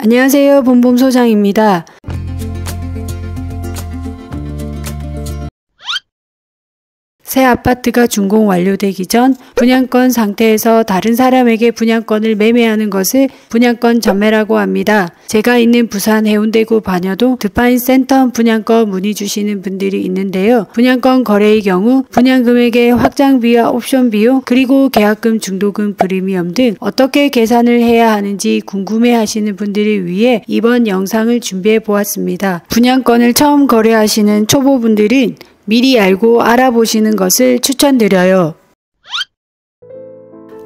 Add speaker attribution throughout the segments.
Speaker 1: 안녕하세요. 봄봄 소장입니다. 새 아파트가 준공 완료되기 전 분양권 상태에서 다른 사람에게 분양권을 매매하는 것을 분양권 전매라고 합니다. 제가 있는 부산 해운대구 반여동 드파인 센터 분양권 문의 주시는 분들이 있는데요. 분양권 거래의 경우 분양금액의 확장비와 옵션 비용 그리고 계약금, 중도금, 프리미엄 등 어떻게 계산을 해야 하는지 궁금해 하시는 분들을 위해 이번 영상을 준비해 보았습니다. 분양권을 처음 거래하시는 초보분들은 미리 알고 알아보시는 것을 추천드려요.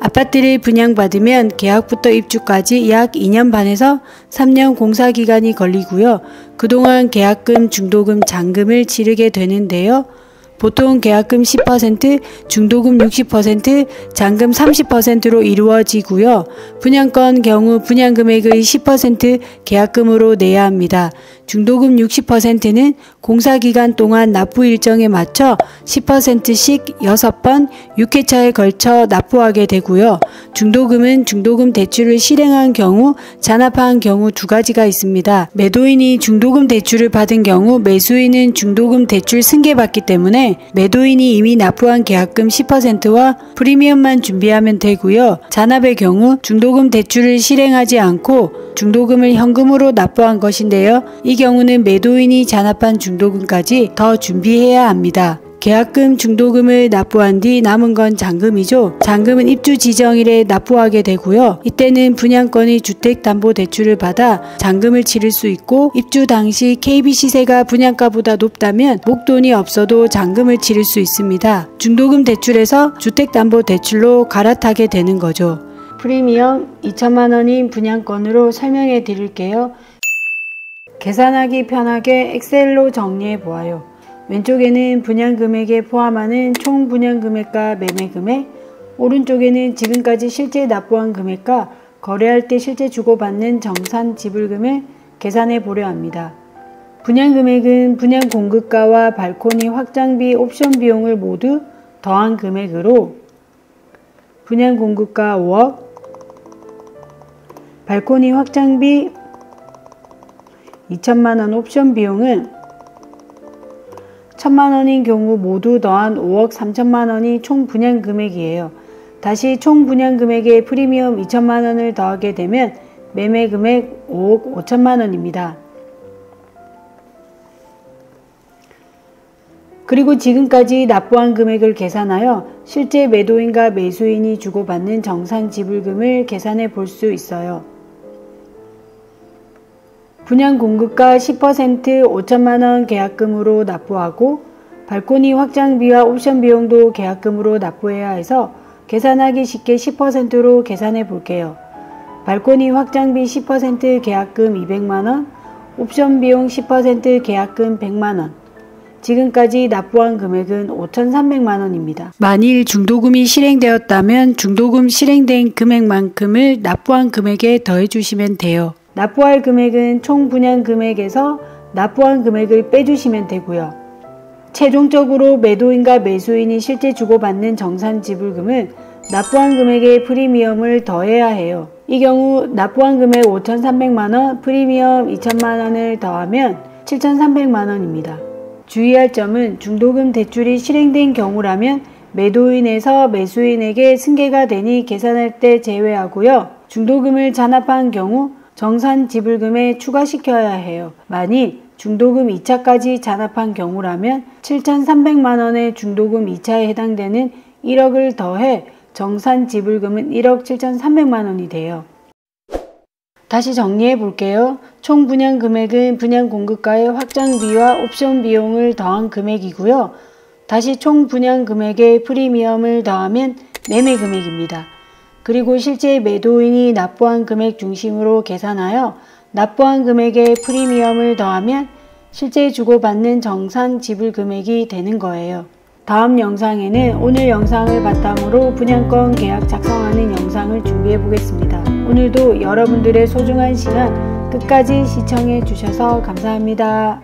Speaker 1: 아파트를 분양받으면 계약부터 입주까지 약 2년 반에서 3년 공사기간이 걸리고요. 그동안 계약금, 중도금, 잔금을 치르게 되는데요. 보통 계약금 10%, 중도금 60%, 잔금 30%로 이루어지고요. 분양권 경우 분양금액의 10% 계약금으로 내야 합니다. 중도금 60%는 공사기간 동안 납부 일정에 맞춰 10%씩 6번 6회차에 걸쳐 납부하게 되고요. 중도금은 중도금 대출을 실행한 경우, 잔압한 경우 두 가지가 있습니다. 매도인이 중도금 대출을 받은 경우 매수인은 중도금 대출 승계받기 때문에 매도인이 이미 납부한 계약금 10%와 프리미엄만 준비하면 되고요. 잔압의 경우 중도금 대출을 실행하지 않고 중도금을 현금으로 납부한 것인데요. 이 경우는 매도인이 잔압한 중도금까지 더 준비해야 합니다. 계약금, 중도금을 납부한 뒤 남은 건 잔금이죠. 잔금은 입주 지정일에 납부하게 되고요. 이때는 분양권의 주택담보대출을 받아 잔금을 치를 수 있고 입주 당시 KB 시세가 분양가보다 높다면 목돈이 없어도 잔금을 치를 수 있습니다. 중도금 대출에서 주택담보대출로 갈아타게 되는 거죠. 프리미엄 2천만원인 분양권으로 설명해 드릴게요. 계산하기 편하게 엑셀로 정리해 보아요. 왼쪽에는 분양금액에 포함하는 총 분양금액과 매매금액, 오른쪽에는 지금까지 실제 납부한 금액과 거래할 때 실제 주고받는 정산 지불금을 계산해 보려 합니다. 분양금액은 분양공급가와 발코니 확장비, 옵션 비용을 모두 더한 금액으로 분양공급가 5억, 발코니 확장비 2천만원, 옵션 비용은 1천만원인 경우 모두 더한 5억 3천만원이 총 분양금액이에요. 다시 총 분양금액에 프리미엄 2천만원을 더하게 되면 매매금액 5억 5천만원입니다. 그리고 지금까지 납부한 금액을 계산하여 실제 매도인과 매수인이 주고받는 정산 지불금을 계산해 볼 수 있어요. 분양공급가 10% 5천만원 계약금으로 납부하고 발코니 확장비와 옵션 비용도 계약금으로 납부해야 해서 계산하기 쉽게 10%로 계산해 볼게요. 발코니 확장비 10% 계약금 200만원, 옵션 비용 10% 계약금 100만원. 지금까지 납부한 금액은 5,300만원입니다. 만일 중도금이 실행되었다면 중도금 실행된 금액만큼을 납부한 금액에 더해 주시면 돼요. 납부할 금액은 총 분양 금액에서 납부한 금액을 빼주시면 되고요. 최종적으로 매도인과 매수인이 실제 주고받는 정산 지불금을 납부한 금액에 프리미엄을 더해야 해요. 이 경우 납부한 금액 5,300만원, 프리미엄 2천만원을 더하면 7,300만원입니다. 주의할 점은 중도금 대출이 실행된 경우라면 매도인에서 매수인에게 승계가 되니 계산할 때 제외하고요. 중도금을 잔압한 경우 정산 지불금에 추가시켜야 해요. 만일 중도금 2차까지 잔압한 경우라면 7,300만원의 중도금 2차에 해당되는 1억을 더해 정산 지불금은 1억 7,300만원이 돼요. 다시 정리해 볼게요. 총 분양 금액은 분양 공급가의 확장비와 옵션 비용을 더한 금액이고요. 다시 총 분양 금액에 프리미엄을 더하면 매매 금액입니다. 그리고 실제 매도인이 납부한 금액 중심으로 계산하여 납부한 금액에 프리미엄을 더하면 실제 주고받는 정산 지불 금액이 되는 거예요. 다음 영상에는 오늘 영상을 바탕으로 분양권 계약 작성하는 영상을 준비해 보겠습니다. 오늘도 여러분들의 소중한 시간 끝까지 시청해 주셔서 감사합니다.